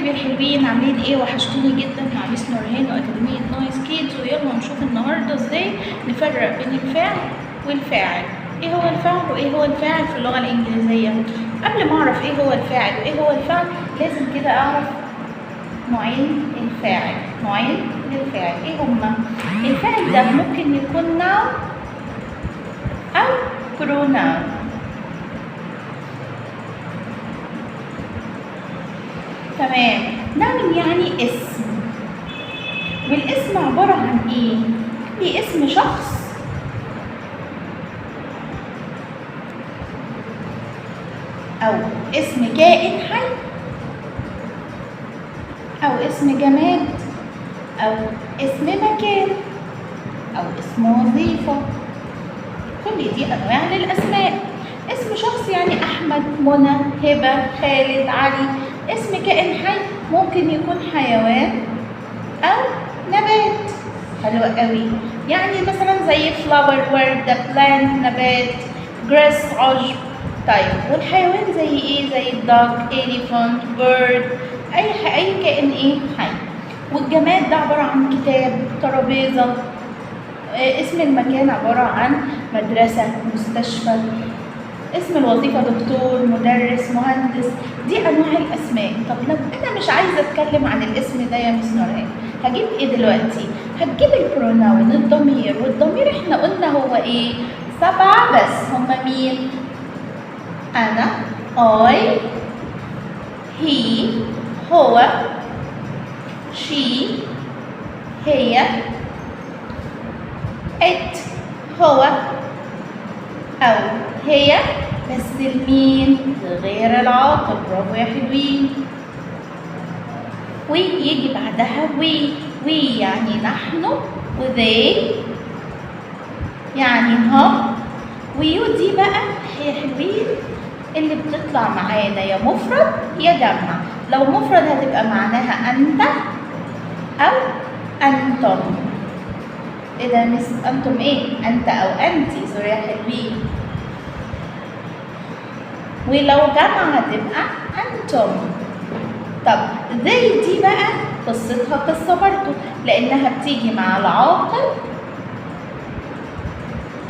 حبايبي الحلوين عاملين ايه؟ وحشتوني جدا مع ميس نورهان واكاديميه نايس كيدز. ويلا نشوف النهارده ازاي نفرق بين الفعل والفاعل. ايه هو الفعل وايه هو الفاعل في اللغه الانجليزيه؟ قبل ما اعرف ايه هو الفاعل وايه هو الفعل لازم كده اعرف نوعين الفاعل. نوعين للفاعل ايه هما؟ الفاعل ده ممكن يكون noun او pronoun. تمام. noun يعني اسم، والاسم عبارة عن ايه؟ ليه اسم شخص او اسم كائن حي او اسم جماد او اسم مكان او اسم وظيفة. كل دي انواع للاسماء. اسم شخص يعني احمد، منى، هبة، خالد، علي. اسم كائن حي ممكن يكون حيوان او نبات. حلو قوي. يعني مثلا زي فلاور، ورد، بلانت نبات، جراس عشب. طيب والحيوان زي ايه؟ زي الدوج، elephant، bird، اي كائن ايه حي. والجماد ده عباره عن كتاب، ترابيزه. اسم المكان عباره عن مدرسه، مستشفى. اسم الوظيفه دكتور، مدرس، مهندس. دي انواع الاسماء. طب لو انا مش عايزه اتكلم عن الاسم ده يا مس نورهان، هجيب ايه دلوقتي؟ هتجيب البروناون، الضمير. والضمير احنا قلنا هو ايه؟ 7 بس. هما مين؟ أنا، I، he، هو، she، هي، it، هو أو هي. بس المين؟ غير العاقل. برافو يا حلوين. ويجي بعدها we يعني نحن، وthey يعني هم. ويو دي بقى يا حلوين اللي بتطلع معانا يا مفرد يا جمع. لو مفرد هتبقى معناها أنت أو أنتم. إيه ده مس؟ أنتم إيه؟ أنت أو أنتي. سوري يا حلوين. ولو جمع هتبقى أنتم. طب they دي بقى قصتها قصة برضه، لأنها بتيجي مع العاقل،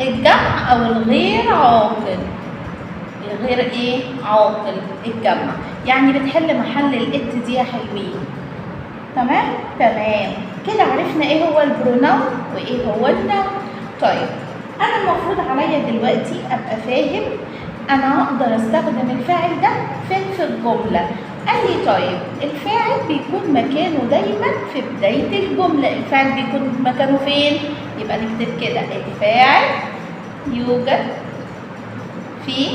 الجمع أو الغير عاقل. غير ايه؟ عاقل، الجمع. يعني بتحل محل الات دي يا حلوين. تمام؟ تمام. كده عرفنا ايه هو البروناون وايه هو النون. طيب انا المفروض عليا دلوقتي ابقى فاهم انا اقدر استخدم الفاعل ده فين في الجمله. قال لي طيب الفاعل بيكون مكانه دايما في بدايه الجمله. الفاعل بيكون مكانه فين؟ يبقى نكتب كده الفاعل يوجد في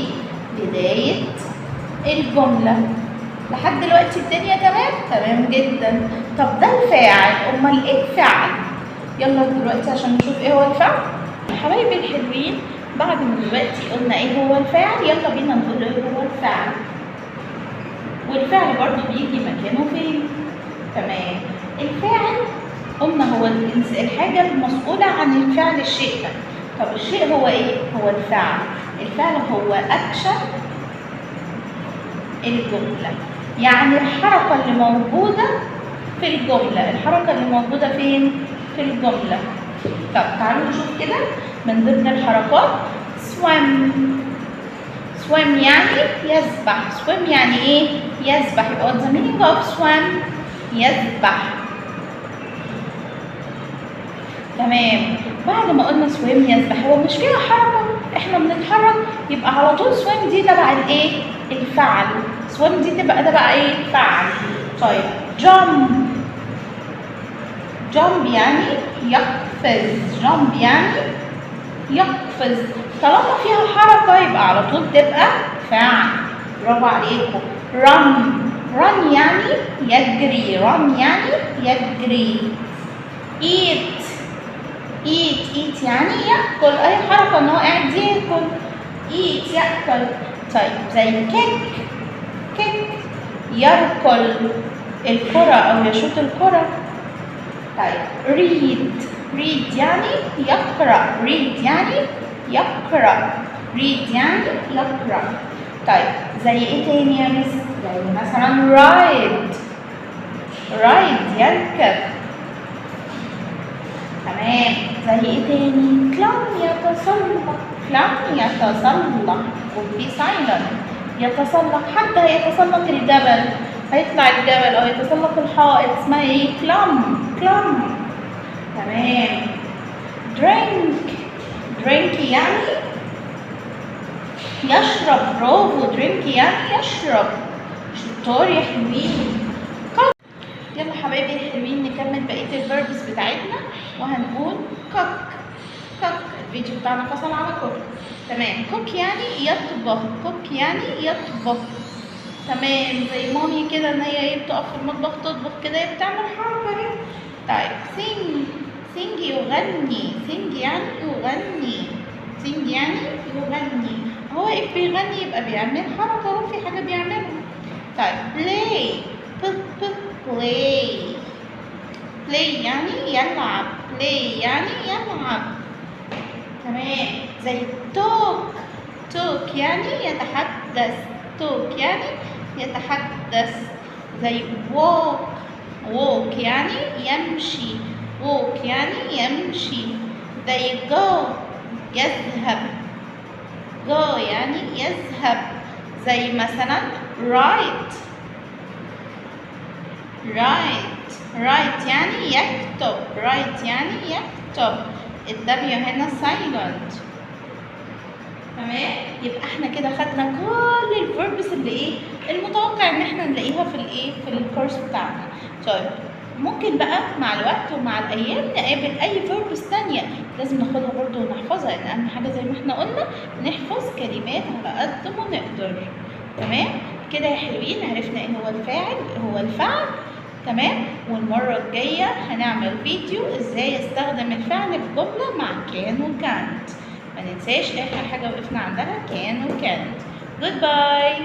بداية الجملة. لحد دلوقتي الدنيا تمام؟ تمام جدا. طب ده الفاعل، امال ايه الفعل؟ يلا دلوقتي عشان نشوف ايه هو الفعل. حبايبي الحلوين بعد ما دلوقتي قلنا ايه هو الفاعل، يلا بينا نقول ايه هو الفعل. والفعل برضو بيجي مكانه فين؟ تمام. الفاعل قلنا هو الحاجة المسؤولة عن الفعل، الشيء ده. طب الشيء هو ايه؟ هو الفعل. الفعل هو أكشن الجملة، يعني الحركة اللي موجودة في الجملة. الحركة اللي موجودة فين؟ في الجملة. طب تعالوا نشوف كده من ضمن الحركات. swim. swim يعني يسبح. swim يعني ايه؟ يسبح. يبقى what's the meaning of swim؟ يسبح. تمام. بعد ما قلنا swim يسبح، هو مش فيها حركة، احنا بنتحرك، يبقى على طول swim دي تبع الايه؟ الفعل. swim دي تبقى تبع ايه؟ فعل. طيب jump. jump يعني يقفز. jump يعني يقفز. طالما فيها حركة يبقى على طول تبقى فعل. برافو عليكم. run. run يعني يجري. run يعني يجري. eat. eat يعني يأكل. أي حركة إن هو قاعد ياكل. eat يأكل. طيب زي kick يركل الكرة أو يشوط الكرة. طيب read يعني يقرأ. read يعني يقرأ. read يعني يقرأ. طيب زي إيه تاني يا مس؟ زي مثلا ride. ride يركب. تمام. زي ايه تاني؟ climb يتسلق. climb يتسلق وفي silent. يتسلق، حد هيتسلق الجبل، هيطلع الجبل او يتسلق الحائط، اسمها ايه؟ climb. تمام. drink يعني يشرب. برافو. drink يعني يشرب. شطار يا حلوين. يلا حبايبي الحلوين نكمل بقيه الفيربس بتاعتنا وهنقول cook. الفيديو بتاعنا فصل على cook. تمام. cook يعني يطبخ. تمام. زي مامي كده ان هي ايه بتقف في المطبخ تطبخ كده، هي بتعمل حركه اهي. طيب sing يغني. يغني. هو واقف بيغني يبقى بيعمل حركه، هو في حاجه بيعملها. طيب play يعني يلعب. تمام. زي talk يعني يتحدث. زي walk يعني يمشي. زي go يذهب. زي مثلا write يعني يكتب. الدبليو هنا silent. تمام. يبقى احنا كده خدنا كل الفيربس اللي ايه المتوقع ان احنا نلاقيها في الكورس بتاعنا. طيب ممكن بقى مع الوقت ومع الايام نقابل اي فيربس تانية لازم ناخدها برضو ونحفظها، لان اهم حاجه زي ما احنا قلنا نحفظ كلمات على قد ما نقدر. تمام كده يا حلوين، عرفنا ايه هو الفعل. تمام. والمره الجايه هنعمل فيديو ازاي استخدم الفعل في جمله مع كان وكانت. ما ننساش اخر حاجه وقفنا عندها كان وكانت. Goodbye.